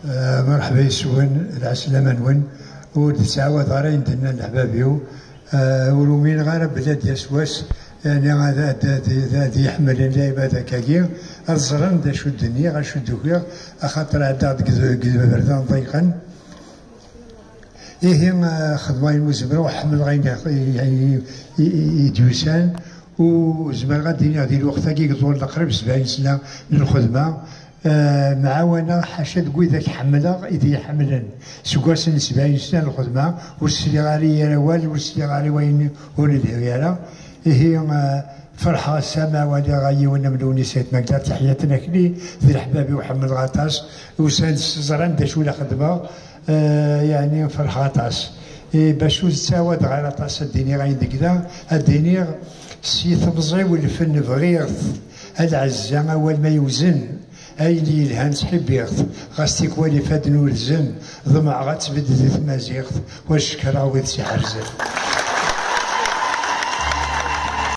مرحبا يسون العسلامة نون وتسعود غير عندنا الحبابيو ورومين غير بلاد يسواس يعني هذا يحمل اللعيبه هكاكي الزرن دا شو الدنيا غنشدو فيها خاطر عندها كذبه بردان ضيقا إيه خدمة المزمرة وحمل غين يدوسان وزمان غادي الوقت كي يطول القريب 70 سنة للخدمة معاونا حاشا تقول ذاك حملها إذا يحملن سكواسن 70 سنة للخدمة والسلي غالي والو والسلي غالي وين ندير هي فرحة السماء ولا غاي ونملوني سيد مقدار تحياتنا كلي ذي الحبابي وحمد غطاس وسند الزران دا شو خدمة يعني فرحة غطاس باش تساواد غير غطاس الديني غاين دكدا الديني سي تبزي والفن بغيض العزة أول ما يوزن أي اللي يلهان تحبيغت غاستيك والي فادن ولزن ضمع غتبدل في مازيغت والشكرا وذ سي حرزت